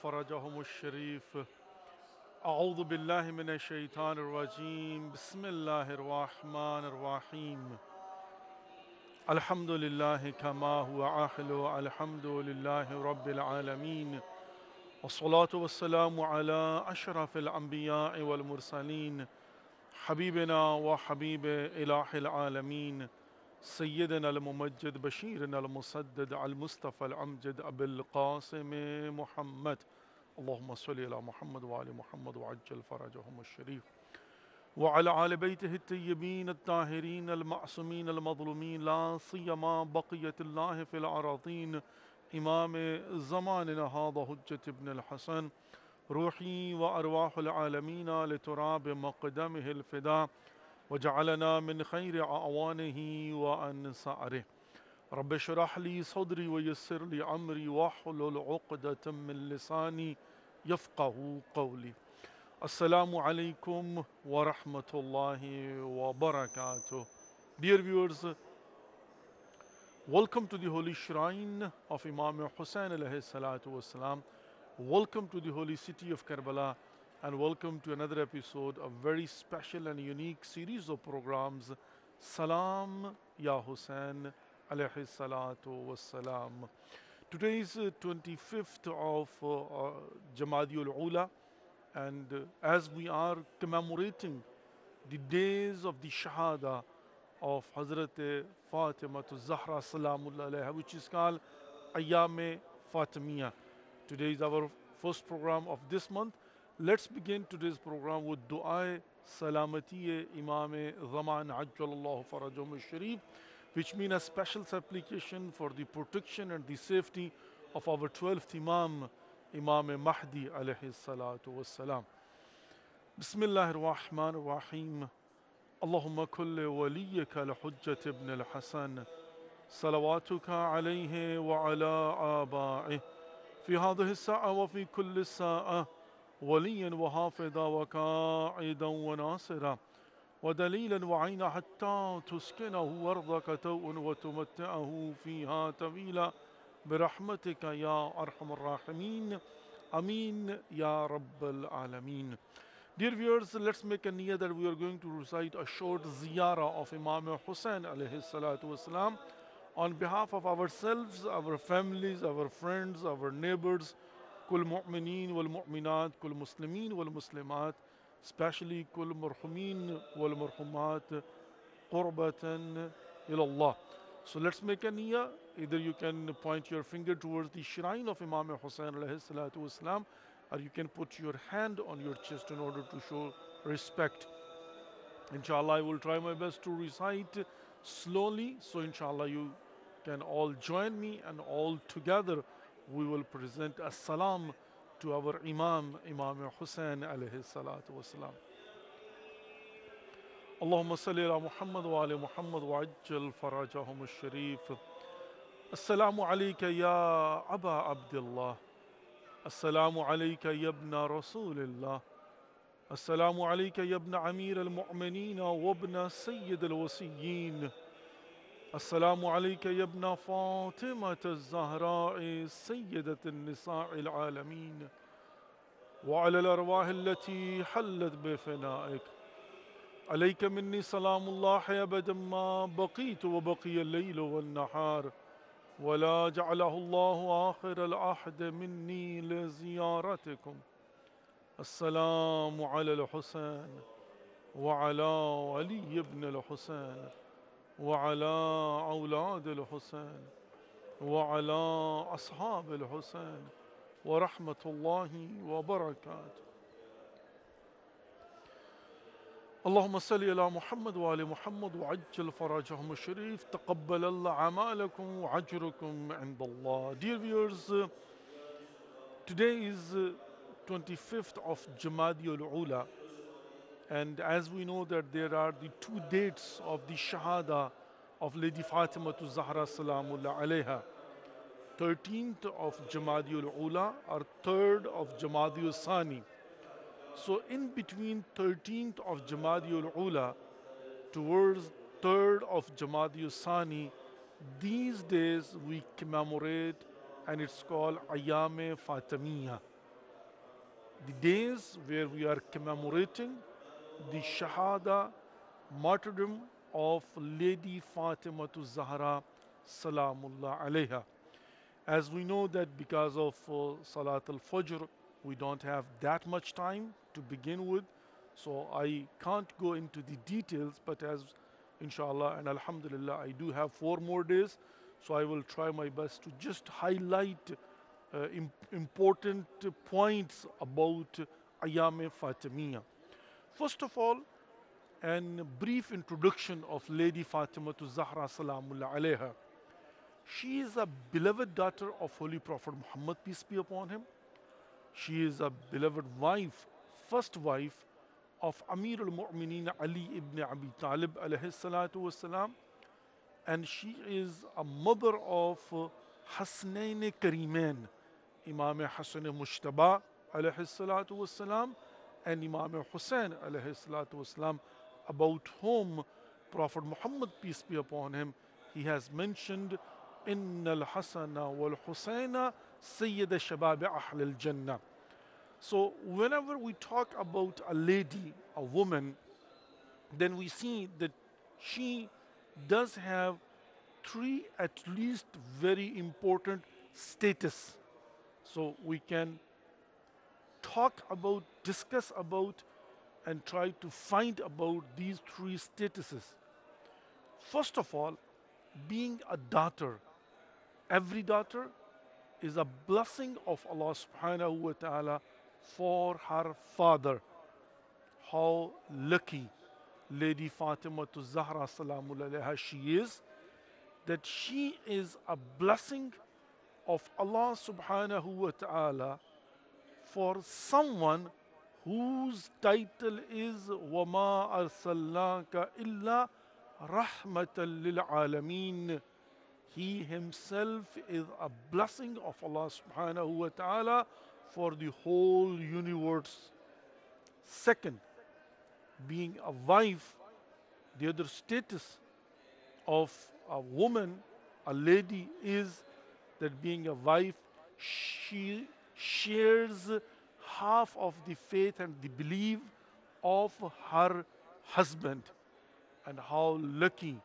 فرجهم الشريف. أعوذ بالله من الشيطان الرجيم. بسم الله الرحمن الرحيم. الحمد لله كما هو أهل. الحمد لله رب العالمين. والصلاة والسلام على أشرف الأنبياء والمرسلين حبيبنا وحبيب إله العالمين سيدنا الممجد بشيرنا المسدد المصطفى الأمجد أبي القاسم محمد. اللهم صل على محمد وآل محمد وعجل فرجهم الشريف وعلى آل بيته الطيبين الطاهرين المعصومين المظلومين لا سيما بقية الله في الأراضين إمام زماننا هذا حجة ابن الحسن روحي وأرواح العالمين لتراب مقدمه الفداء وجعلنا من خير أعوانه وأنصاره. رب اشرح لي صدري ويسر لي أمري واحلل عقدة من لساني يفقه قولي. Assalamu alaikum wa rahmatullahi wa barakatuh. Dear viewers, welcome to the holy shrine of Imam Hussain alayhi salatu wasalam. Welcome to the holy city of Karbala and welcome to another episode of very special and unique series of programs, Salam Ya Hussain alayhi salatu wasalam. Today is 25th of Jamadiul Ula, and as we are commemorating the days of the Shahada of Hazrat Fatima Zahra Salamullah alayha, which is called Ayyam Fatimiyya. Today is our first program of this month. Let's begin today's program with Dua Salamati Imam Zaman Ajjalallahu Farajum al-Sharif, which means a special supplication for the protection and the safety of our 12th Imam, Imam Mahdi alayhi salatu wassalam. Bismillah ar-Rahman ar-Rahim. Allahumma kulli waliyika al-Hujjat ibn al-Hasan salawatuka alayhi wa ala aba'ih fi hadhihi as-sa'a wa fi kulli sa'a waliyan wa hafidha wa qa'idan wa nasira wa dalilan wa 'ayna hatta tuskinahu ardaka taw'un wa tumatti'ahu fiha tawila برحمتك يا أرحم الراحمين Ameen Ya Rabbal Alameen. Dear viewers, let's make a niyyah that we are going to recite a short ziyarah of Imam Hussain alayhi salatu wasalam on behalf of ourselves, our families, our friends, our neighbors, kul mu'mineen wal mu'minat, kul muslimeen wal muslimat, especially kul marhumin wal marhumat qurbatan ilallah. So let's make a niyyah. Either you can point your finger towards the shrine of Imam Hussain alayhi salatu wasalam, or you can put your hand on your chest in order to show respect. Inshallah, I will try my best to recite slowly, so inshallah you can all join me and all together we will present a salam to our Imam, Imam Hussain alayhi salatu wasalam. اللهم صل على محمد وآل محمد وعجل فرجهم الشريف. السلام عليك يا أبا عبد الله. السلام عليك يا ابن رسول الله. السلام عليك يا ابن أمير المؤمنين وابن سيد الوصيين. السلام عليك يا ابن فاطمة الزهراء سيدة النساء العالمين وعلى الأرواح التي حلت بفنائك. عليك مني سلام الله أبدا ما بقيت وبقي الليل والنهار ولا جعله الله آخر العهد مني لزيارتكم. السلام على الحسين وعلى علي بن الحسين وعلى أولاد الحسين وعلى أصحاب الحسين ورحمة الله وبركاته. اللهم صل على محمد وآل محمد وعجل فرجهم الشريف. تقبل الله أعمالكم وأجركم عند الله. Dear viewers, today is 25th of Jamadiul Ula, and as we know that there are the two dates of the Shahada of Lady Fatima Zahra Salamullah alayha, 13th of Jamadiul Ula or 3rd of Jamadiul Sani. So in between 13th of Jamadiul Ula towards 3rd of Jamadiul Sani, these days we commemorate and it's called Ayyam Fatimiyya. the days where we are commemorating the Shahada martyrdom of Lady Fatima Zahra Salamullah alayha. As we know that because of Salat al-Fajr, we don't have that much time to begin with, so I can't go into the details, but as inshallah and alhamdulillah, I do have 4 more days, so I will try my best to just highlight important points about Ayam Fatimiyya. First of all, a brief introduction of Lady Fatima Zahra Salamullah alayha. She is a beloved daughter of Holy Prophet Muhammad, peace be upon him. She is a beloved wife, first wife of Amir al-Mu'mineen Ali ibn Abi Talib alayhi salatu wasalam, and she is a mother of Hasnain Karimain, Imam Hassan Mushtaba alayhi salatu wasalam and Imam Hussein alayhi salatu wasalam, about whom Prophet Muhammad, peace be upon him, he has mentioned, Inna al-Hasana wal-Husayna Sayyid al-Shabab Ahl al-Jannah. So whenever we talk about a lady, a woman, then we see that she does have 3 at least very important status. So we can talk about, discuss about, and try to find about these 3 statuses. First of all, being a daughter. Every daughter is a blessing of Allah subhanahu wa ta'ala for her father. How lucky Lady Fatima Zahra Salamullah alayha she is, that she is a blessing of Allah subhanahu wa ta'ala for someone whose title is وَمَا أَرْسَلْنَاكَ إِلَّا رَحْمَةً لِلْعَالَمِينَ. He himself is a blessing of Allah subhanahu wa ta'ala for the whole universe. Second, being a wife, the other status of a woman, a lady, is that being a wife, she shares half of the faith and the belief of her husband. And how lucky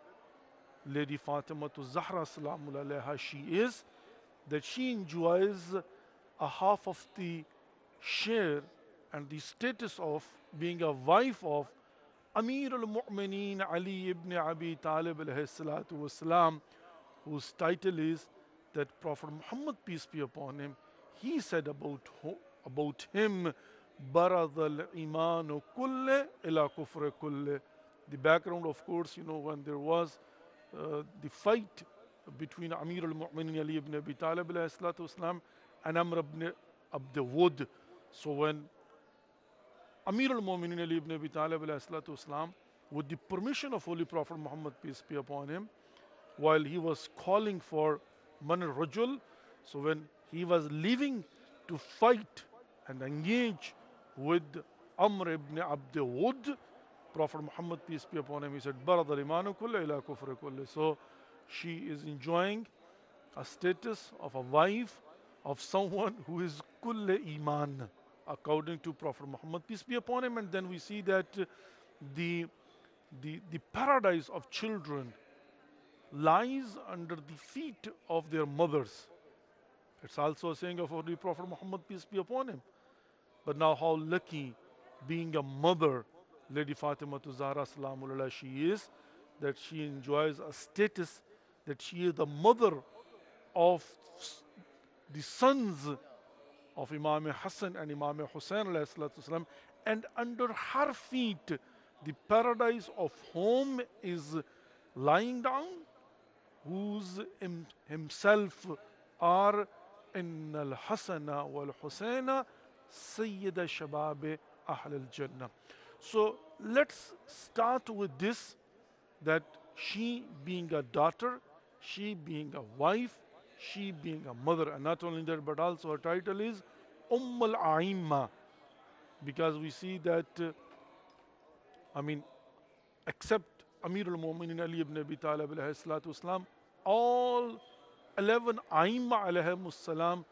Lady Fatima Zahra Salamullah alayha she is, that she enjoys a half of the share and the status of being a wife of Amir al-Mu'mineen Ali ibn Abi Talib alayhi salatu wasalam, whose title is that Prophet Muhammad, peace be upon him, he said about him, Barad al-Iman kulle ila kufr kulle. The background, of course, when there was the fight between Amir al-Mu'minin Ali ibn Abi Talib alayhi salatu wasalam and Amr ibn Abd Wud. So when Amir al-Mu'minin Ali ibn Abi Talib alayhi salatu wasalam, with the permission of Holy Prophet Muhammad, peace be upon him, while he was calling for Man al-Rajul, so when he was leaving to fight and engage with Amr ibn Abd Wud, Prophet Muhammad, peace be upon him, he said, Barad al-imanu kulla ila kufr kulla. So she is enjoying a status of a wife of someone who is kulla iman, according to Prophet Muhammad, peace be upon him. And then we see that the paradise of children lies under the feet of their mothers. It's also a saying of Holy Prophet Muhammad, peace be upon him. But now how lucky being a mother, Lady Fatima Zahra Salamullah she is, that she enjoys a status that she is the mother of the sons of Imam Hassan and Imam Hussein alayhi salatu wasalam, and under her feet the paradise of home is lying down, whose himself are in al-Hasana wal-Husayna Sayyid al-Shabab Ahl al-Jannah. So let's start with this, that she being a daughter, she being a wife, she being a mother, and not only that, but also her title is al-A'imma, because we see that, except Amir al-Mu'minin Ali ibn Abi Talib alayhi salatu wasalam, all 11 A'imma alayhimus salam,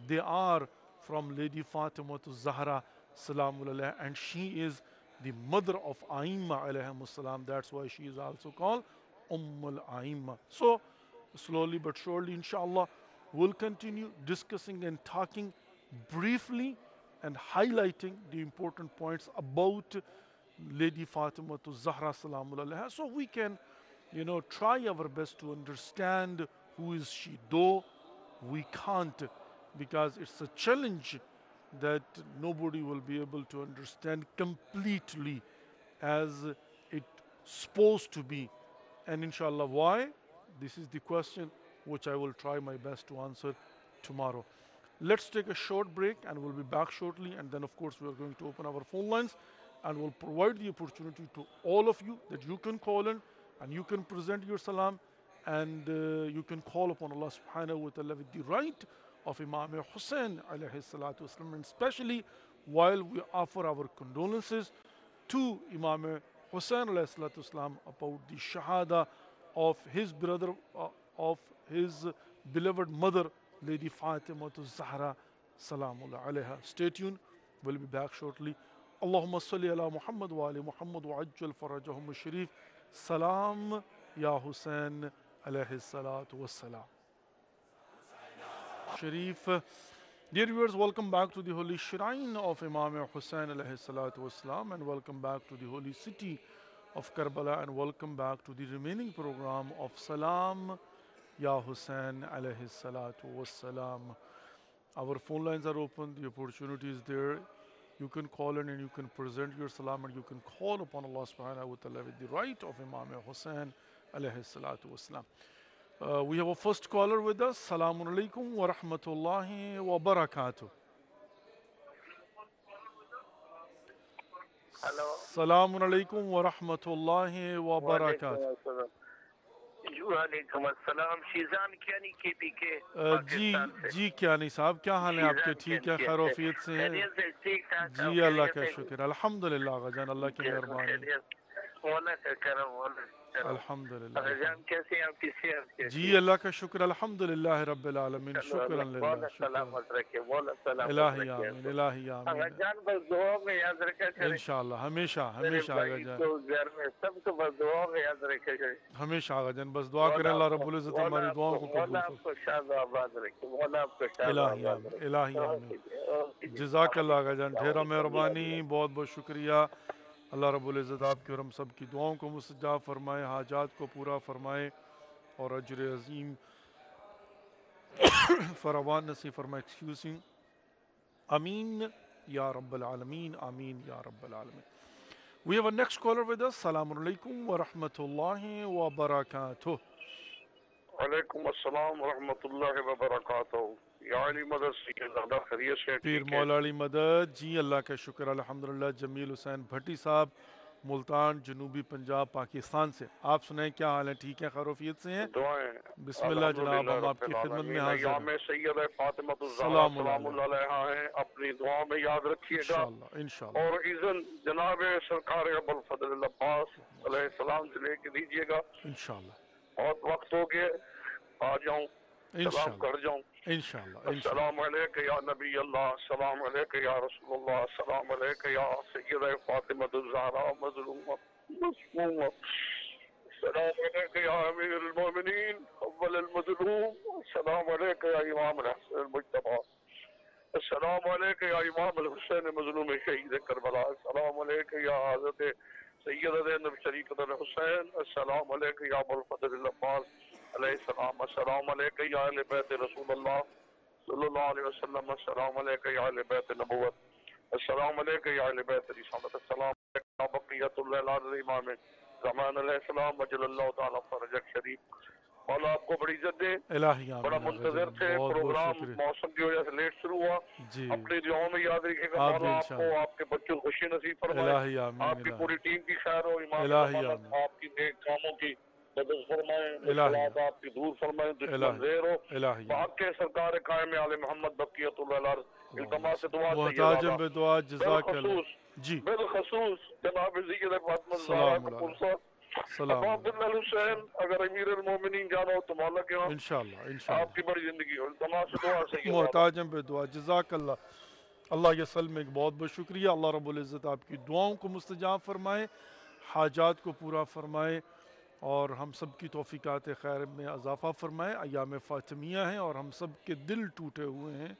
they are from Lady Fatima Zahra salam alayha, and she is the mother of Aimma alayhi salam. That's why she is also called Ummul Aimma. So slowly but surely, inshallah, we'll continue discussing and talking briefly and highlighting the important points about Lady Fatima to Zahra Salamul Alaiha, so we can, try our best to understand who is she, though we can't, because it's a challenge that nobody will be able to understand completely as it's supposed to be. And inshallah, why? This is the question which I will try my best to answer tomorrow. Let's take a short break and we'll be back shortly. And then, of course, we are going to open our phone lines and we'll provide the opportunity to all of you that you can call in and you can present your salam and you can call upon Allah subhanahu wa ta'ala with the right of Imam Hussein alayhi salatu wasalam, and especially while we offer our condolences to Imam Hussein alayhi salatu wasalam about the shahada of his brother, of his beloved mother, Lady Fatima Zahra Salamullah alayha. Stay tuned, we'll be back shortly. Allahumma salli ala Muhammad wa ali Muhammad wa ajjal farajahum sharif. Salam ya Hussein alayhi salatu wassalam. Sharif. Dear viewers, welcome back to the holy shrine of Imam Hussein alayhi salatu wassalam, and welcome back to the holy city of Karbala, and welcome back to the remaining program of Salam Ya Hussein alayhi salatu wassalam. Our phone lines are open, the opportunity is there. You can call in and you can present your salam and you can call upon Allah subhanahu wa ta'ala with the right of Imam Hussein alayhi salatu wassalam. We have a first caller with us. Assalamu alaikum wa rahmatullahi wa barakatuh. Hello. Assalamu alaikum wa rahmatullahi wa barakatuh. وعلیکم السلام. شیزان کیانی کے پی کے پاکستان سے. جی کیانی صاحب, کیا حال ہے آپ کے؟ ٹھیک ہے, خیر وفیت سے ہیں؟ جی اللہ کا شکر, الحمدللہ آقا جان, اللہ کی مہربانی. مولا کا کرم, مولا الحمدللہ. آقا جان کیسے ہیں آپ کی صحت کیسی؟ جی اللہ کا شکر, الحمدللہ رب العالمین, شکرا للہ. مولا سلامت رکھے, مولا سلامت الہی رکھے. آمین, الہی آقا آمین. جان بس دعا میں یاد رکھا کریں. انشاءاللہ, ہمیشہ میرے ہمیشہ آقا بھائی جان, کو گھر میں سب کو بس دعا میں یاد رکھا کریں. ہمیشہ آقا جان, بس دعا کریں اللہ رب العزت ہماری دعاؤں کو قبول مولا آپ کو شاد و آباد رکھے, مولا آپ کو شاد و الہی آباد آمین, رکھے. الہی آمین. جزاک اللہ آقا جان, ڈھیرا مہربانی, بہت بہت شکریہ. اللہ رب العزت آپ کی اور ہم سب کی دعاؤں کو مستجاب فرمائے, حاجات کو پورا فرمائے اور اجر عظیم فراوان نصیب فرمائے. ایکسکیوزنگ, آمین یا رب العالمین, آمین یا رب العالمین. We have a next caller with us. Assalamu alaikum wa rahmatullahi wa barakatuh. وعلیکم السلام ورحمۃ اللہ وبرکاتہ. یا علی مدد سے زیادہ خیریت سے؟ پیر مولا علی مدد, جی اللہ کا شکر الحمدللہ. جمیل حسین بھٹی صاحب, ملتان, جنوبی پنجاب, پاکستان سے. آپ سنائیں کیا حال ہے؟ ٹھیک ہے, خیروفیت سے ہیں؟ دعائیں. بسم اللہ جناب, ہم آپ کی خدمت میں حاضر ہیں. میں سید فاطمہ الزہرا سلام سلام اللہ علیہا ہیں, اپنی دعاؤں میں یاد رکھیے گا. انشاءاللہ انشاءاللہ. اور اذن جناب سرکار ابوالفضل العباس علیہ السلام سے لے کے دیجیے گا. انشاءاللہ بہت وقت ہو گیا, آ جاؤں, سلام کر جاؤں. انشاءاللہ. السلام علیکہ یا نبی اللہ, السلام علیکہ یا رسول اللہ, السلام علیکہ یا سید فاطمہ الزہرا مظلومہ مسمومہ, السلام علیکہ یا امیر المومنین اول المظلوم, السلام علیکہ یا امام الحسن المجتبی, السلام علیکہ یا امام الحسین مظلوم شہید کربلا, السلام علیکہ یا حضرت سید زینب شریفۃ الحسین, السلام علیکہ یا ابوالفضل العباس علیہ السلام, السلام علیکہ یا اہل بیت رسول اللہ صلی اللہ علیہ وسلم, السلام علیکہ یا اہل بیت نبوت, السلام علیکہ یا اہل بیت رسالت, السلام علیکہ یا بقیۃ اللہ العظیم امام زمان علیہ السلام وجل اللہ تعالیٰ فرجک شریف. مولا آپ کو بڑی عزت دے, الہی آمین. بڑا منتظر تھے, پروگرام موسم کی وجہ سے لیٹ شروع ہوا. اپنی دعاؤں میں یاد رکھے گا, مولا آپ کو آپ کے بچوں کو خوشی نصیب فرمائے, آپ کی پوری ٹیم کی خیر ہو, امام آپ کی نیک کاموں کی مدد فرمائے, مشکلات آپ کی دور فرمائے, دشمن زیر ہو. پاک کے سرکار قائم آل محمد بقیت اللہ الارض, التماس سے دعا محتاجم بے دعا, جزاک اللہ. جی بالخصوص جناب سید فاطمہ الزہرا کا پرسہ ابو عبداللہ حسین, اگر امیر المومنین جانا ہو تو مولا کے ہاں, انشاءاللہ انشاءاللہ. آپ کی بڑی زندگی ہو, التماس سے دعا سے محتاجم بے دعا, جزاک اللہ. اللہ یسل میں بہت بہت شکریہ. اللہ رب العزت آپ کی دعاؤں کو مستجاب فرمائے, حاجات کو پورا فرمائے, اور ہم سب کی توفیقات خیر میں اضافہ فرمائے. ایام فاطمیہ ہیں اور ہم سب کے دل ٹوٹے ہوئے ہیں,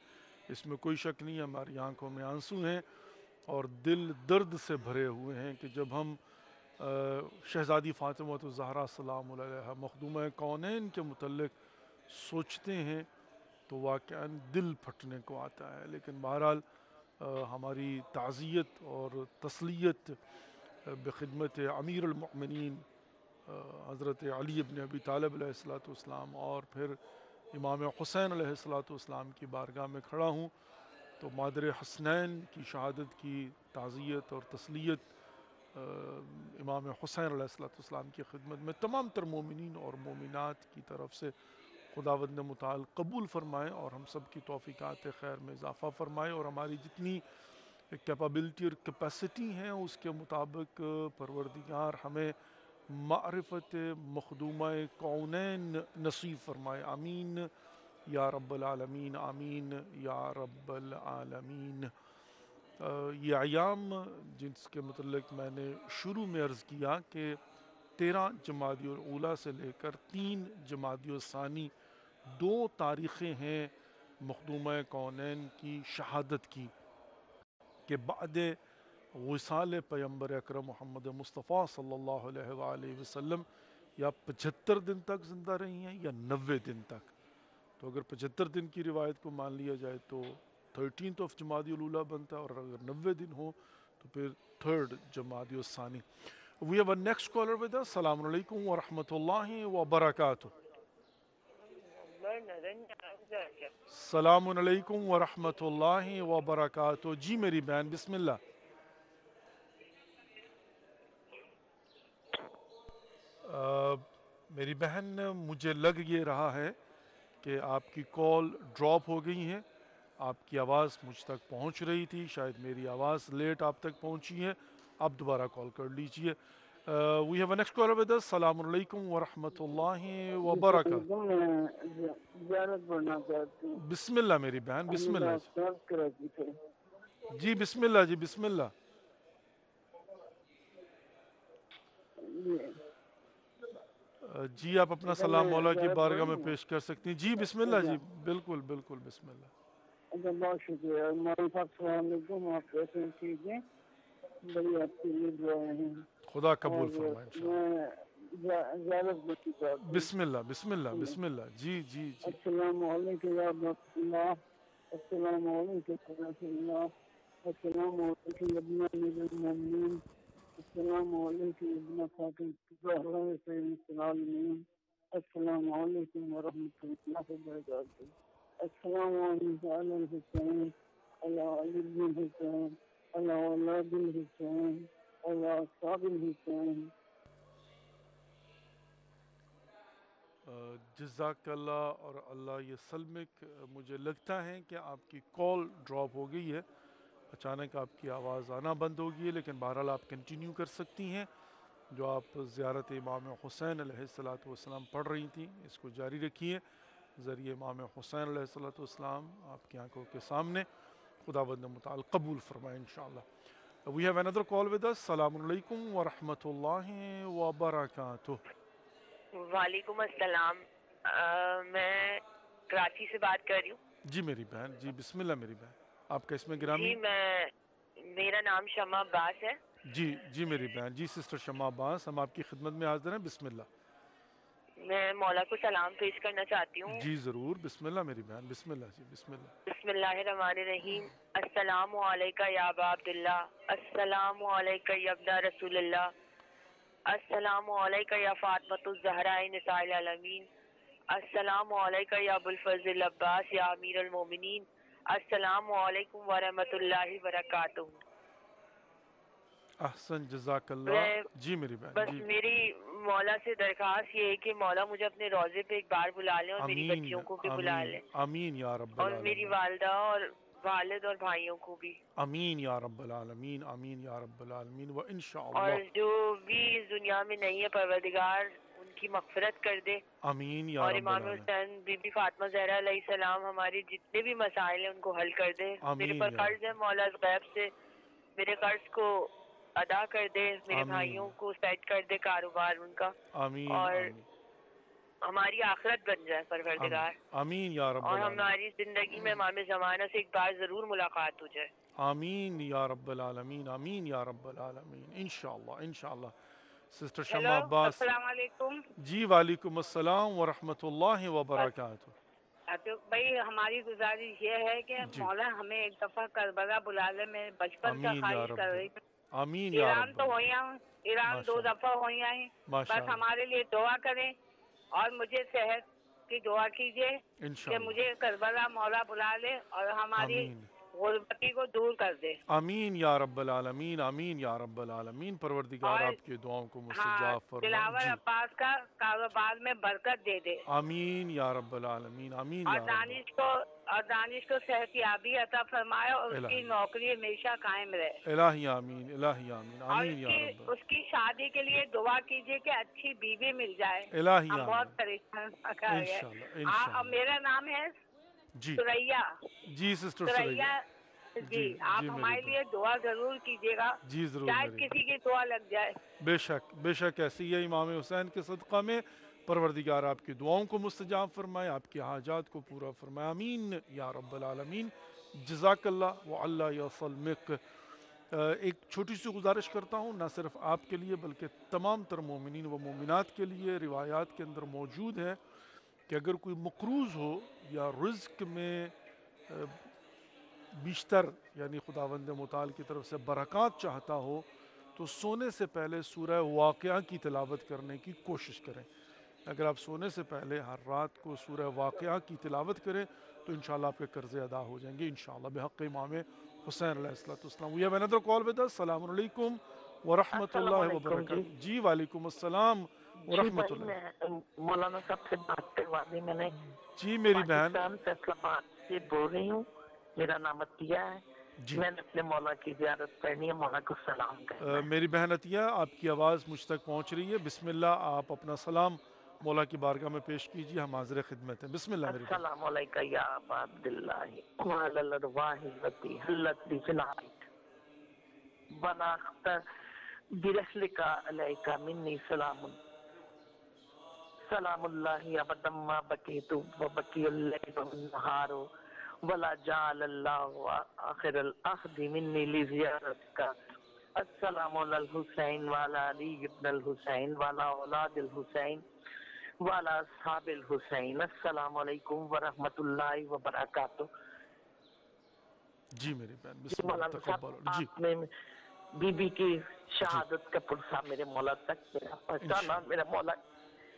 اس میں کوئی شک نہیں. ہماری آنکھوں میں آنسو ہیں اور دل درد سے بھرے ہوئے ہیں کہ جب ہم شہزادی فاطمہ الزہرا سلام علیہا مخدومہ کونین کے متعلق سوچتے ہیں تو واقعاً دل پھٹنے کو آتا ہے. لیکن بہرحال ہماری تعزیت اور تسلیت بخدمت امیر المؤمنین حضرت علی ابن ابی طالب علیہ الصلوۃ والسلام اور پھر امام حسین علیہ الصلوۃ والسلام کی بارگاہ میں کھڑا ہوں تو مادر حسنین کی شہادت کی تعزیت اور تسلیت امام حسین علیہ الصلوۃ والسلام کی خدمت میں تمام تر مومنین اور مومنات کی طرف سے خداوند متعال قبول فرمائے اور ہم سب کی توفیقات خیر میں اضافہ فرمائے, اور ہماری جتنی کیپابلٹی اور کیپیسٹی ہیں اس کے مطابق پروردگار ہمیں معرفت مخدومہ کونین نصیب فرمائے. آمین یا رب العالمین, آمین یا رب العالمین. یہ ایام جس کے متعلق میں نے شروع میں عرض کیا کہ 13 جمادی الاولیٰ سے لے کر 3 جمادی الثانی 2 تاریخیں ہیں مخدومہ کونین کی شہادت کی کہ بعد وصال پیمبر اکرم محمد مصطفیٰ صلی اللہ علیہ وآلہ وسلم یا 75 دن تک زندہ رہی ہیں یا 90 دن تک. تو اگر 75 دن کی روایت کو مان لیا جائے تو 13th of جمادی الاولیٰ بنتا ہے, اور اگر 90 دن ہو تو پھر 3rd جمادی الثانی. We have a next caller with us. السلام علیکم ورحمۃ اللہ وبرکاتہ. السلام علیکم ورحمۃ اللہ وبرکاتہ. جی میری بہن بسم اللہ. میری بہن مجھے لگ یہ رہا ہے کہ آپ کی کال ڈراپ ہو گئی ہے. آپ کی آواز مجھ تک پہنچ رہی تھی, شاید میری آواز لیٹ آپ تک پہنچی ہے. آپ دوبارہ کال کر لیجئے. We have a next caller with us. السلام علیکم ورحمۃ اللہ وبرکاتہ. زیارت پڑھنا چاہتی ہوں. بسم اللہ میری بہن, بسم اللہ. کراچی سے. جی بسم اللہ, جی بسم اللہ. جی آپ اپنا سلام مولا کی بارگاہ میں پیش کر سکتی ہیں. جی بسم اللہ, جی بالکل بالکل بسم اللہ. بہت شکریہ. السلام علیکم. آپ کیسے ہیں؟ ٹھیک ہیں؟ بڑی آپ کے لیے دعائیں ہیں. خدا قبول فرمائے انشاءاللہ. میں بسم اللہ بسم اللہ بسم اللہ. جی جی جی. السلام علیکم یا رحمۃ اللہ. السلام علیکم یا رسول اللہ. السلام علیکم ابن امیر المومنین. السلام علیکم ابن فاطمہ سید العالمین. السلام علیکم ورحمۃ اللہ وبرکاتہ. السلام علیکم علی الحسین علی علی بن الحسین علی اولاد الحسین علی اصحاب الحسین. جزاک اللہ اور اللہ یسلمک. مجھے لگتا ہے کہ آپ کی کال ڈراپ ہو گئی ہے, اچانک آپ کی آواز آنا بند ہو گئی ہے, لیکن بہرحال آپ کنٹینیو کر سکتی ہیں. جو آپ زیارت امام حسین علیہ الصلوۃ والسلام پڑھ رہی تھیں اس کو جاری رکھیے. ذریعہ امام حسین علیہ الصلوۃ والسلام آپ کی آنکھوں کے سامنے. خداوند متعال قبول فرمائے انشاءاللہ. We have another call with us. السلام علیکم ورحمۃ اللہ وبرکاتہ. وعلیکم السلام. میں کراچی سے بات کر رہی ہوں. جی میری بہن, جی بسم اللہ میری بہن. آپ کا اس میں گرامی؟ جی میرا نام شمع عباس ہے. جی جی میری بہن, جی سسٹر شمع عباس, ہم آپ کی خدمت میں حاضر ہیں. بسم اللہ. میں مولا کو سلام پیش کرنا چاہتی ہوں. جی ضرور. بسم اللہ میری بہن, بسم اللہ. جی بسم اللہ. بسم اللہ الرحمن الرحیم. السلام علیکم یا ابا عبداللہ. السلام علیکم یا ابن رسول اللہ. السلام علیکم یا فاطمۃ الزہرا نساء العالمین. السلام علیکم یا ابو الفضل عباس یا امیر المومنین. السلام علیکم ورحمۃ اللہ وبرکاتہ. احسن, جزاک اللہ. جی میری بہن. بس میری مولا سے درخواست یہ ہے کہ مولا مجھے اپنے روضے پہ ایک بار بلا لیں اور میری بچیوں کو بھی بلا لیں. آمین یا رب اور العالمین. میری والدہ اور والد اور بھائیوں کو بھی. آمین یا رب العالمین. آمین یا رب العالمین. و انشاءاللہ. اور جو بھی اس دنیا میں نہیں ہے پروردگار ان کی مغفرت کر دے. آمین یا اور رب امام العالمین. حسین بی بی فاطمہ زہرا علیہ السلام ہماری جتنے بھی مسائل ہیں ان کو حل کر دے. میرے آمین پر یا قرض ہے، مولا از غیب سے میرے قرض کو ادا کر دے. میرے آمین. بھائیوں کو سیٹ کر دے کاروبار ان کا، آمین اور آمین ہماری آخرت بن جائے پروردگار. آمین یا رب اور العالمین. ہماری زندگی میں امام زمانہ سے ایک بار ضرور ملاقات ہو جائے. آمین یا رب العالمین. آمین یا رب العالمین. انشاءاللہ انشاءاللہ. سسٹر ہیلو، شمع عباس. السلام علیکم. جی وعلیکم السلام ورحمۃ اللہ وبرکاتہ. عاطف بھائی، ہماری گزارش یہ ہے کہ جی مولا ہمیں ایک دفعہ کربلا بلا لے. میں بچپن سے آمین یا خواہش کر رب. رہی ہوں. آمین یا ایران رب تو العالمین. ہوئی ہوں، ایران ماشاء 2 اللہ دفعہ ہوئی ہیں. ماشاء بس اللہ. ہمارے لیے دعا کریں اور مجھے صحت کی دعا کیجیے کہ انشاءاللہ. مجھے کربلا مولا بلا لے اور ہماری آمین غربتی کو دور کر دے. آمین یا رب العالمین. آمین یا رب العالمین. پروردگار اور آپ کی دعاؤں کو ہاں، مستجاب فرمائے. دلاور جی عباس کا کاروبار میں برکت دے دے، آمین یا رب العالمین. آمین اور یا رب. دانش کو صحت یابی عطا فرمائے اور اس کی الہی نوکری ہمیشہ قائم رہے. الہی آمین. الہی آمین. اور آمین یا رب. اس کی شادی کے لیے دعا کیجیے کہ اچھی بیوی مل جائے. الہی ہم آمین. بہت پریشان کر گئے. انشاءاللہ اور انشاءاللہ. میرا نام ہے جی سریا. جی سسٹر سریا سریا. جی، آپ جی میری ہمارے بہن. لیے دعا ضرور کیجیے گا، جی ضرور شاید میری کسی کی دعا لگ جائے. بے شک بے شک. ایسی ہے امام حسین کے صدقہ میں پروردگار آپ کی دعاؤں کو مستجاب فرمائے، آپ کی حاجات کو پورا فرمائے. آمین یا رب العالمین. جزاک اللہ و اللہ یسلمک. ایک چھوٹی سی گزارش کرتا ہوں، نہ صرف آپ کے لیے بلکہ تمام تر مومنین و مومنات کے لیے. روایات کے اندر موجود ہے کہ اگر کوئی مقروض ہو یا رزق میں بیشتر یعنی خداوند متعال کی طرف سے برکات چاہتا ہو تو سونے سے پہلے سورہ واقعہ کی تلاوت کرنے کی کوشش کریں. اگر آپ سونے سے پہلے ہر رات کو سورہ واقعہ کی تلاوت کریں تو انشاءاللہ آپ کے قرضے ادا ہو جائیں گے انشاءاللہ بحق امام حسین علیہ السلام. We have another call with us. السلام علیکم ورحمۃ السلام اللہ علیکم جی. وبرکاتہ. جی وعلیکم السلام جی ورحمۃ بھائی، اللہ. میں مولانا صاحب سے بات کروا دی. میں نے جی میری بہن. پاکستان فیصلہ آباد سے بول رہی ہوں. میرا نام عطیہ ہے. جی میں نے اپنے مولا کی زیارت کرنی ہے، مولا کو سلام کرنا ہے. میری بہن عطیہ، آپ کی آواز مجھ تک پہنچ رہی ہے. بسم اللہ، آپ اپنا سلام مولا کی بارگاہ میں پیش کیجیے. ہم حاضر خدمت ہیں. بسم اللہ میری بہن. السلام علیکم یا ابا عبداللہ وعلی الارواح التي حلت بی فی الحائط وناخت برحلک علیک منی سلام. سلام اللہ ابدا ما بقیت وبقی اللیل والنہار ولا جعل اللہ آخر العہد منی لزیارتک. السلام علی الحسین وعلی علی ابن الحسین وعلی اولاد الحسین وعلی اصحاب الحسین. السلام علیکم ورحمۃ اللہ وبرکاتہ. جی میری بہن جی بسم اللہ مولانا صاحب، تقبل. جی آپ نے بی بی کی شہادت کا پرسہ میرے مولا تک پہنچانا. میرا مولا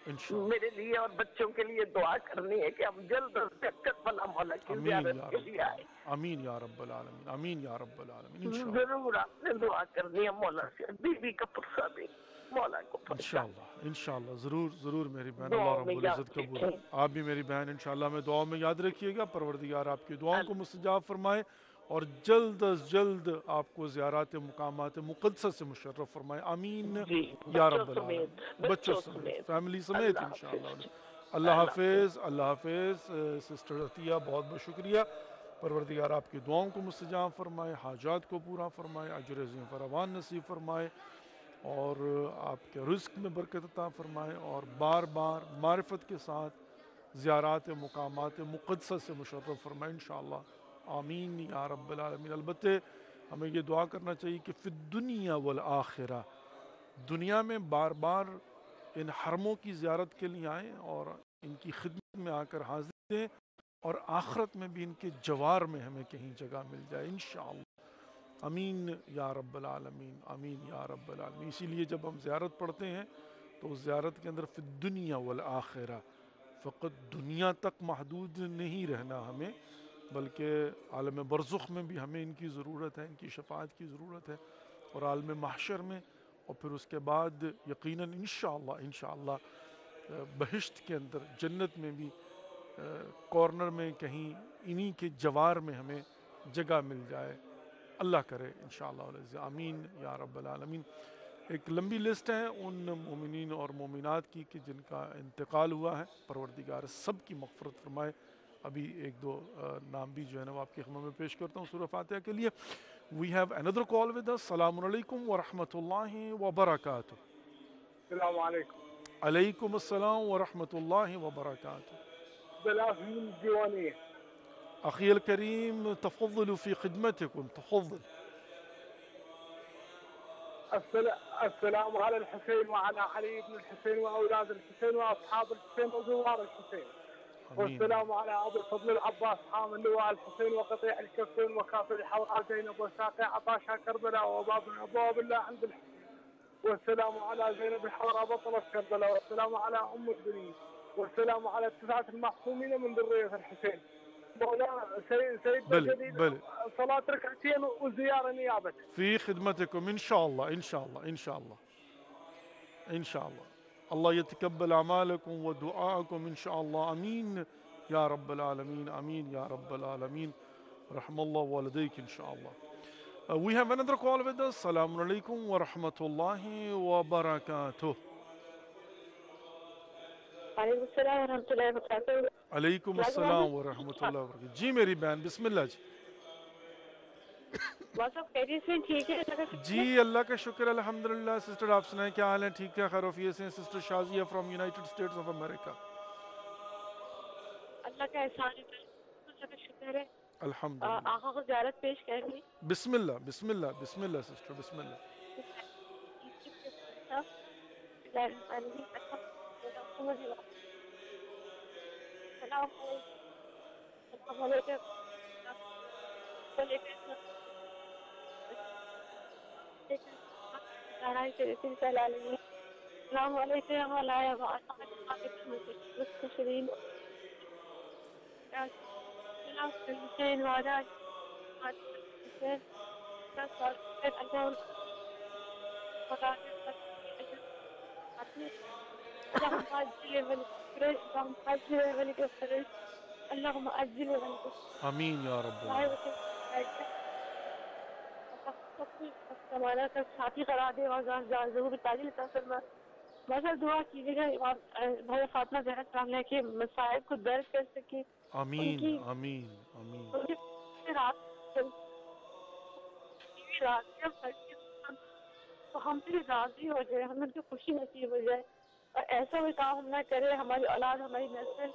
انشاءاللہ. میرے لیے اور بچوں کے لیے دعا کرنی ہے کہ ہم جلد از جلد کربلا مولا کی امین زیارت یا کے رب لیے آئے. امین یا رب العالمین. امین یا رب العالمین. انشاءاللہ ضرور آپ نے دعا کرنی ہے مولا سے. بی بی کا پرسہ بھی مولا کو پہنچا. انشاءاللہ انشاءاللہ. ضرور ضرور میری بہن. دعاؤں اللہ رب میں یاد العزت قبول. رکھیں. آپ بھی میری بہن انشاءاللہ میں دعاؤں میں یاد رکھیے گا. پروردگار آپ کی دعاؤں کو مستجاب فرمائے اور جلد از جلد آپ کو زیارات مقامات مقدسہ سے مشرف فرمائے. آمین جی، یا بچوں رب العالمین. سمیت، بچوں بچوں سمیت، سمیت. فیملی سمیت اللہ انشاءاللہ. حافظ. اللہ حافظ. اللہ حافظ. سسٹر عطیہ بہت بہت شکریہ. پروردگار آپ کی دعاؤں کو مستجاب فرمائے، حاجات کو پورا فرمائے، اجر عظیم فراوان نصیب فرمائے اور آپ کے رزق میں برکت عطا فرمائے اور بار بار معرفت کے ساتھ زیارات مقامات مقدسہ سے مشرف فرمائے انشاءاللہ. آمین یا رب العالمین. البتہ ہمیں یہ دعا کرنا چاہیے کہ فی الدنیا والآخرہ، دنیا میں بار بار ان حرموں کی زیارت کے لیے آئیں اور ان کی خدمت میں آ کر حاضر دیں اور آخرت میں بھی ان کے جوار میں ہمیں کہیں جگہ مل جائے انشاءاللہ. امین یا رب العالمین. آمین یا رب العالمین. اسی لیے جب ہم زیارت پڑھتے ہیں تو اس زیارت کے اندر فی الدنیا والآخرہ، فقط دنیا تک محدود نہیں رہنا ہمیں، بلکہ عالم برزخ میں بھی ہمیں ان کی ضرورت ہے، ان کی شفاعت کی ضرورت ہے، اور عالم محشر میں، اور پھر اس کے بعد یقیناً انشاءاللہ بہشت کے اندر جنت میں بھی کارنر میں کہیں انہی کے جوار میں ہمیں جگہ مل جائے. اللہ کرے انشاءاللہ. آمین یا رب العالمین. ایک لمبی لسٹ ہے ان مومنین اور مومنات کی کہ جن کا انتقال ہوا ہے، پروردگار سب کی مغفرت فرمائے. ابھی ایک دو نام بھی جو ہے نا وہ آپ کی خدمت میں پیش کرتا ہوں سورہ فاتحہ کے لیے. We have another call with us. السلام علیکم ورحمۃ اللہ وبرکاتہ. السلام علیکم. علیکم السلام ورحمۃ اللہ وبرکاتہ. بالعافية الديوانية. أخي الكريم تفضل في خدمتكم، تفضل. السلام على الحسين وعلى علي بن الحسين وأولاد الحسين وأصحاب الحسين وزوار الحسين. والسلام على أبو الفضل العباس حامل لواء الحسين وقطيع الكفين وكافر حوراء زينب وساقي عطاشا كربلاء وباب أبواب الله عند الحسين. والسلام على زينب الحوراء بطلة كربلاء. والسلام على أم الدنيا. والسلام على التسعة المعصومين من ذرية الحسين. مولانا سيدنا الجليل صلاة ركعتين وزيارة نيابة. في خدمتكم إن شاء الله إن شاء الله إن شاء الله إن شاء الله. الله يتقبل أعمالكم ودعاءكم إن شاء الله. آمين يا رب العالمين. آمين يا رب العالمين. رحم الله والديك إن شاء الله. We have another call with us. السلام عليكم ورحمة الله وبركاته. وعلیکم السلام ورحمۃ اللہ وبرکاتہ. علیکم السلام ورحمۃ اللہ وبرکاتہ. جی میری بہن بسم اللہ جی. بس آپ خیریت سے ٹھیک ہے؟ جی اللہ کا شکر الحمدللہ. سسٹر آپ سنائیں کیا حال ہے؟ ٹھیک ہے، خیر وفیت سے ہیں. Sister Shazia from United States of America. اللہ کا احسان ہے، اللہ کا شکر ہے. الحمدللہ. آقا کو زیارت پیش کرنی. بسم اللہ بسم اللہ بسم اللہ سسٹر بسم اللہ. السلام علیکم اللهم أجل آمین یا رب ہمارا ساتھی قرار دے اور ضرور تعلیم عطا فرما. مثلا دعا کیجیے گا بھائی فاطمہ زہرا السلام علیہ کے مصائب کو درد کر سکے. آمین آمین آمین. تو ہم سے راضی ہو جائے، ہمیں ان کی خوشی نصیب ہو جائے اور ایسا کوئی کام ہم نہ کرے ہماری اولاد ہماری نسل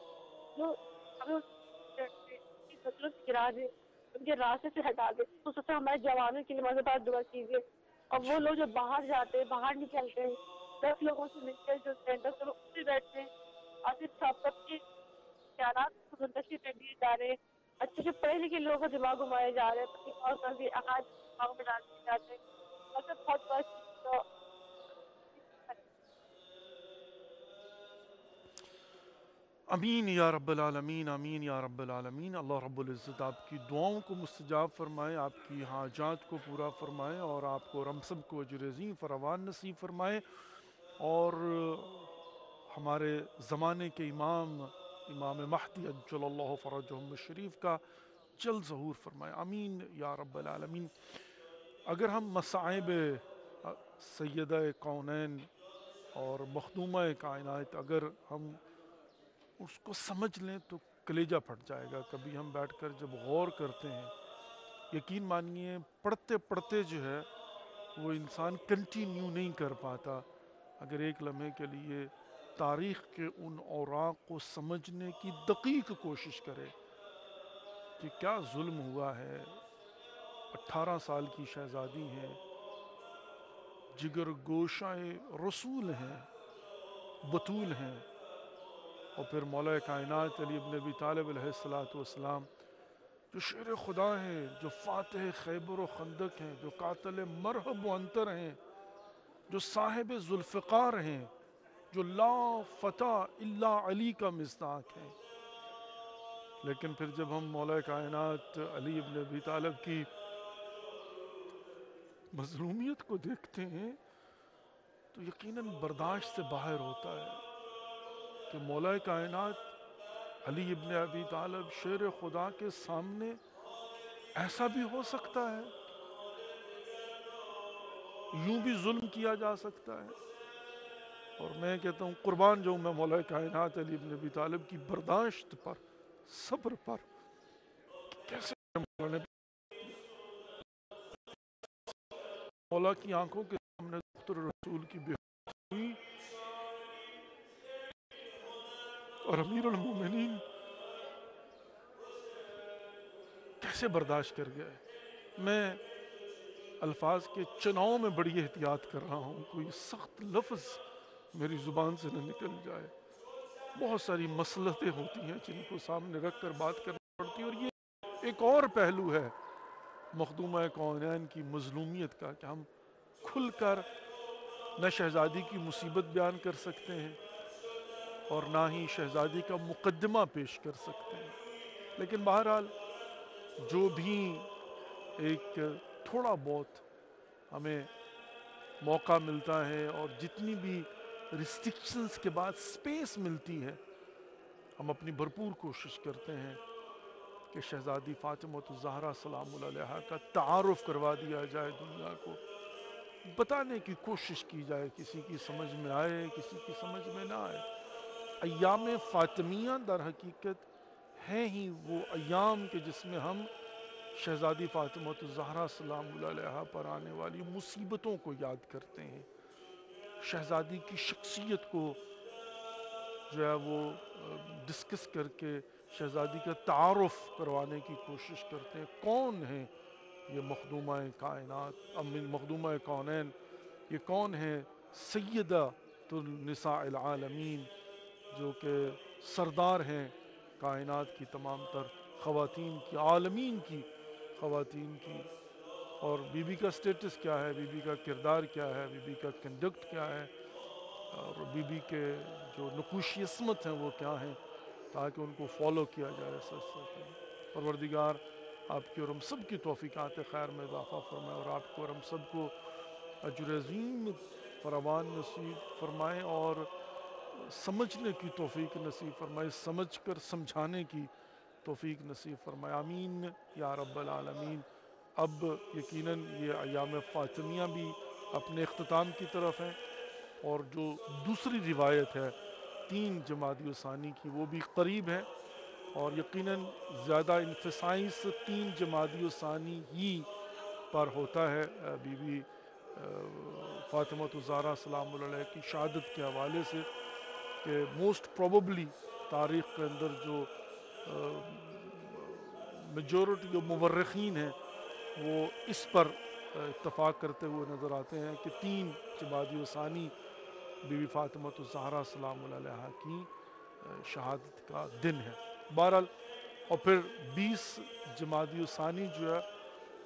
جو ہمیں ضرورت گرا دے، ان کے راستے سے ہٹا دے. خصوصاً ہمارے جوانوں کے لیے مزیدار دعا کیجیے. اور وہ لوگ جو باہر جاتے ہیں، باہر نکلتے ہیں، 10 لوگوں سے ملتے ہیں، جو سینٹر سے لوگ سے بیٹھتے ہیں اور پھر سب کے خیالات کو منتشر کر دیے جا رہے ہیں. اچھے سے پڑھے لکھے لوگوں کو دماغ گھمائے جا رہے ہیں اور کبھی عقائد دماغ میں ڈال دیے جاتے ہیں. مطلب بہت بہت امین یا رب العالمین. آمین یا رب العالمین. اللہ رب العزت آپ کی دعاؤں کو مستجاب فرمائے، آپ کی حاجات کو پورا فرمائے اور آپ کو ہم سب کو اجر عظیم فراوان نصیب فرمائے اور ہمارے زمانے کے امام مہدی عجل اللہ فرجہم الشریف کا جلد ظہور فرمائے. آمین یا رب العالمین. اگر ہم مصائب سیدہ کونین اور مخدومہ کائنات اگر ہم اس کو سمجھ لیں تو کلیجہ پھٹ جائے گا. کبھی ہم بیٹھ کر جب غور کرتے ہیں، یقین مانیے پڑھتے پڑھتے جو ہے وہ انسان کنٹینیو نہیں کر پاتا. اگر ایک لمحے کے لیے تاریخ کے ان اوراق کو سمجھنے کی دقیق کوشش کرے کہ کیا ظلم ہوا ہے. 18 سال کی شہزادی ہیں، جگر گوشہ رسول ہیں، بطول ہیں، اور پھر مولا کائنات علی ابن ابی طالب علیہ السلام جو شیر خدا ہیں، جو فاتح خیبر و خندق ہیں، جو قاتل مرحب و انتر ہیں، جو صاحب ذوالفقار ہیں، جو لا فتح الا علی کا مصداق ہے. لیکن پھر جب ہم مولا کائنات علی ابن ابی طالب کی مظلومیت کو دیکھتے ہیں تو یقیناً برداشت سے باہر ہوتا ہے کہ مولا کائنات علی ابن ابی طالب شیر خدا کے سامنے ایسا بھی ہو سکتا ہے. یوں بھی ظلم کیا جا سکتا ہے. اور میں کہتا ہوں قربان جاؤں میں مولا کائنات علی بن ابی طالب کی برداشت پر، صبر پر. کیسے مولا نے مولا کی آنکھوں کے سامنے دختر رسول کی بے ہوئی اور امیر المومنین کیسے برداشت کر گئے. میں الفاظ کے چناؤ میں بڑی احتیاط کر رہا ہوں، کوئی سخت لفظ میری زبان سے نہ نکل جائے. بہت ساری مصلحتیں ہوتی ہیں جن کو سامنے رکھ کر بات کرنی پڑتی ہے، اور یہ ایک اور پہلو ہے مخدومہ کونین کی مظلومیت کا کہ ہم کھل کر نہ شہزادی کی مصیبت بیان کر سکتے ہیں اور نہ ہی شہزادی کا مقدمہ پیش کر سکتے ہیں. لیکن بہرحال جو بھی ایک تھوڑا بہت ہمیں موقع ملتا ہے اور جتنی بھی ریسٹرکشنز کے بعد سپیس ملتی ہے، ہم اپنی بھرپور کوشش کرتے ہیں کہ شہزادی فاطمہ الزہرا سلام اللہ علیہا کا تعارف کروا دیا جائے، دنیا کو بتانے کی کوشش کی جائے. کسی کی سمجھ میں آئے، کسی کی سمجھ میں نہ آئے. ایام فاطمیہ در حقیقت ہیں ہی وہ ایام کہ جس میں ہم شہزادی فاطمہ الزہرا سلام اللہ علیہا پر آنے والی مصیبتوں کو یاد کرتے ہیں، شہزادی کی شخصیت کو جو ہے وہ ڈسکس کر کے شہزادی کا تعارف کروانے کی کوشش کرتے ہیں. کون ہیں یہ مخدومہ کائنات، مخدومہ کونین؟ یہ کون ہے؟ سیدہ النساء العالمین، جو کہ سردار ہیں کائنات کی تمام تر خواتین کی، عالمین کی خواتین کی. اور بی بی کا سٹیٹس کیا ہے، بی بی کا کردار کیا ہے، بی بی کا کنڈکٹ کیا ہے، اور بی بی کے جو نقوش عصمت ہیں وہ کیا ہیں، تاکہ ان کو فالو کیا جائے. پروردگار آپ کی اور ہم سب کی توفیقات خیر میں اضافہ فرمائے، اور آپ کو اور ہم سب کو اجر عظیم فراوان نصیب فرمائے اور سمجھنے کی توفیق نصیب فرمائے، سمجھ کر سمجھانے کی توفیق نصیب فرمائے. آمین یا رب العالمین. اب یقیناً یہ ایام فاطمیہ بھی اپنے اختتام کی طرف ہیں، اور جو دوسری روایت ہے 3 جمادی الثانی کی وہ بھی قریب ہے، اور یقیناً زیادہ انفسائز 3 جمادی الثانی ہی پر ہوتا ہے بی بی فاطمہ الزہرا سلام اللہ علیہ کی شہادت کے حوالے سے، کہ موسٹ پروبیبلی تاریخ کے اندر جو میجورٹی مورخین ہیں وہ اس پر اتفاق کرتے ہوئے نظر آتے ہیں کہ 3 جمادی الثانی بی بی فاطمہ الزہرا سلام اللہ علیہ کی شہادت کا دن ہے. بہرحال اور پھر 20 جمادی الثانی جو ہے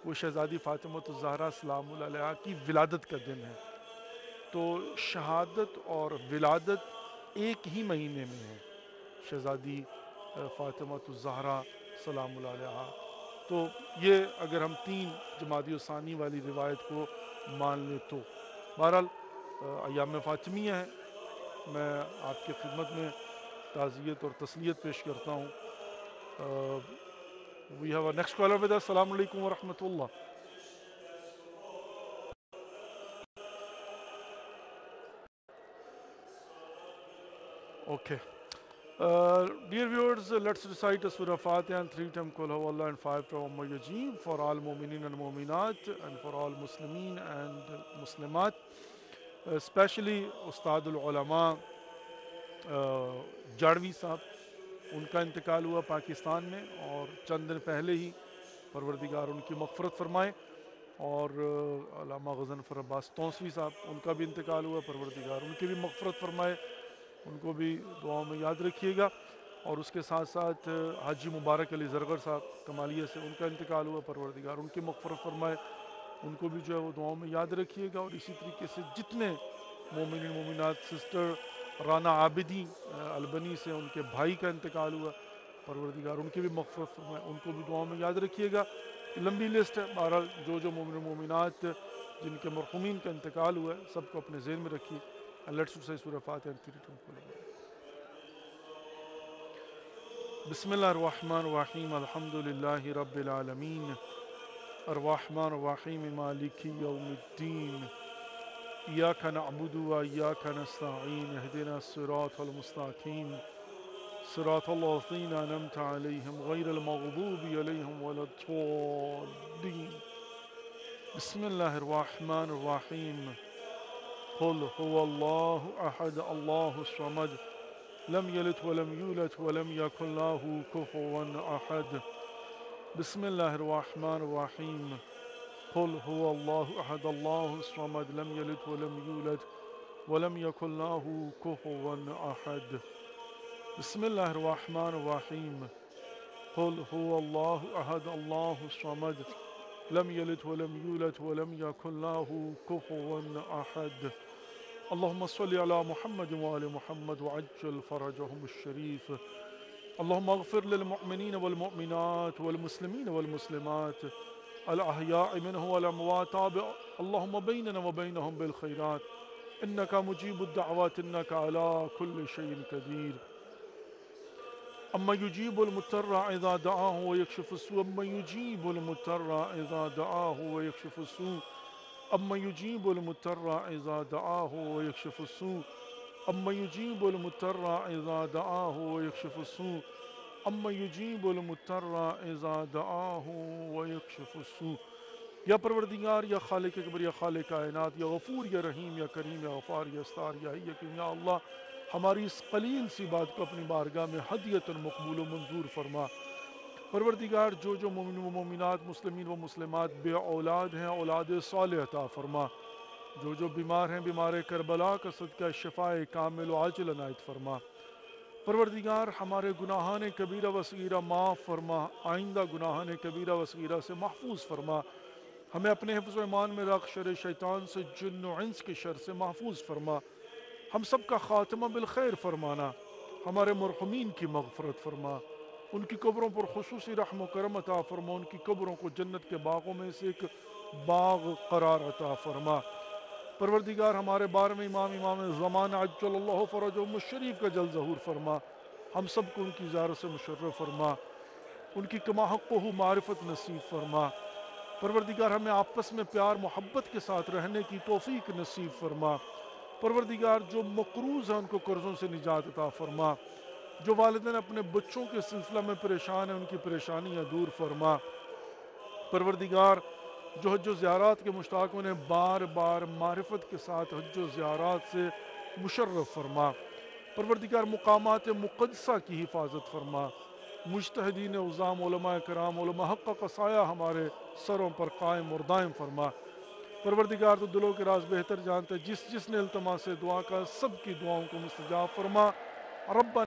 وہ شہزادی فاطمہ الزہرا سلام اللہ علیہ کی ولادت کا دن ہے. تو شہادت اور ولادت ایک ہی مہینے میں ہے شہزادی فاطمہ الزہرا سلام اللہ علیہ. تو یہ اگر ہم 3 جمادی الثانی والی روایت کو مان لیں تو بہرحال ایام فاطمیہ ہے. میں آپ کی خدمت میں تعزیت اور تسلیت پیش کرتا ہوں. We have our next caller with us. Assalamu alaikum wa rahmatullah. Okay. Dear viewers, let's recite a Surah Fatiha and 3 times Qul Huwallah and 5 times Amma Yajeen for all Mu'mineen and Mu'minat and for all Muslimin and Muslimat. Especially Ustad al-Ulama جاڑوی صاحب، ان کا انتقال ہوا پاکستان میں اور چند دن پہلے ہی. پروردگار ان کی مغفرت فرمائے. اور علامہ غضنفر عباس تونسوی صاحب، ان کا بھی انتقال ہوا، پروردگار ان کی بھی مغفرت فرمائے. ان کو بھی دعاؤں میں یاد رکھیے گا. اور اس کے ساتھ ساتھ حاجی مبارک علی زرگر صاحب کمالیہ سے، ان کا انتقال ہوا، پروردگار ان کی مغفرت فرمائے. ان کو بھی جو ہے وہ دعاؤں میں یاد رکھیے گا. اور اسی طریقے سے جتنے مومنین مومنات، سسٹر رانا عابدی البنی سے ان کے بھائی کا انتقال ہوا، پروردگار ان کی بھی مغفرت فرمائے، ان کو بھی دعاؤں میں یاد رکھیے گا. لمبی لسٹ ہے، بہرحال جو مومن مومنات جن کے مرحومین کا انتقال ہوا ہے سب کو اپنے ذہن میں رکھیے. لیٹس ریسائٹ سورہ فاتحہ. بسم اللہ الرحمن الرحیم. الحمد للہ رب العالمین، الرحمن الرحیم، مالک یوم الدین، إياك نعبد وإياك نستعين اهدنا الصراط المستقيم صراط الذين أنعمت عليهم غير المغضوب عليهم ولا الضالين بسم الله الرحمن الرحيم قل هو الله أحد الله الصمد لم يلد ولم يولد ولم يكن له كفوا أحد بسم الله الرحمن الرحيم قل هو الله أحد الله الصمد لم يلد ولم يولد ولم يكن له كفوا أحد بسم الله الرحمن الرحيم قل هو الله أحد الله الصمد لم يلد ولم يولد ولم يكن له كفوا أحد اللهم صل على محمد وآل محمد وعجل فرجهم الشريف اللهم اغفر للمؤمنين والمؤمنات والمسلمين والمسلمات الأحياء منهم والأموات اللهم بيننا وبينهم بالخيرات إنك مجيب الدعوات إنك على كل شيء قدير أما يجيب المضطر إذا دعاه ويكشف السوء أما يجيب المضطر إذا دعاه ويكشف السوء أما يجيب المضطر إذا دعاه ويكشف السوء أما يجيب المضطر إذا دعاه ويكشف السوء أما يجيب المضطر إذا دعاه ويكشف السوء یا پروردگار یا خالق اکبر یا خالق کائنات یا غفور یا رحیم یا کریم یا غفار یا ستار یا حی یا قیوم یا اللہ ہماری اس قلیل سی بات کو اپنی بارگاہ میں ہدیۃ مقبول و منظور فرما پروردگار جو مومن و مومنات مسلمین و مسلمات بے اولاد ہیں اولاد صالح عطا فرما جو بیمار ہیں بیمار کربلا کا صدقہ شفاء کامل و عاجل عنایت فرما پروردگار ہمارے گناہان کبیرہ و صغیرہ معاف فرما آئندہ گناہان کبیرہ و صغیرہ سے محفوظ فرما ہمیں اپنے حفظ و ایمان میں رکھ شر شیطان سے جن و انس کے شر سے محفوظ فرما ہم سب کا خاتمہ بالخیر فرمانا ہمارے مرحومین کی مغفرت فرما ان کی قبروں پر خصوصی رحم و کرم عطا فرما ان کی قبروں کو جنت کے باغوں میں سے ایک باغ قرار عطا فرما پروردگار ہمارے بارے میں امام زمان عجل اللہ فرجہ الشریف کا جل ظہور فرما ہم سب کو ان کی زیارت سے مشرف فرما ان کی کما حقہ معرفت نصیب فرما پروردگار ہمیں آپس میں پیار محبت کے ساتھ رہنے کی توفیق نصیب فرما پروردگار جو مقروض ہیں ان کو قرضوں سے نجات عطا فرما جو والدین اپنے بچوں کے سلسلہ میں پریشان ہیں ان کی پریشانیاں دور فرما پروردگار جو حج و زیارات کے مشتاق انہیں بار بار معرفت کے ساتھ حج و زیارات سے مشرف فرما پروردگار مقامات مقدسہ کی حفاظت فرما مجتہدین عظام علماء کرام علماء حق کا سایہ ہمارے سروں پر قائم اور دائم فرما پروردگار تو دلوں کے راز بہتر جانتا ہے جس نے التماس دعا کا سب کی دعاؤں کو مستجاب فرما ربنا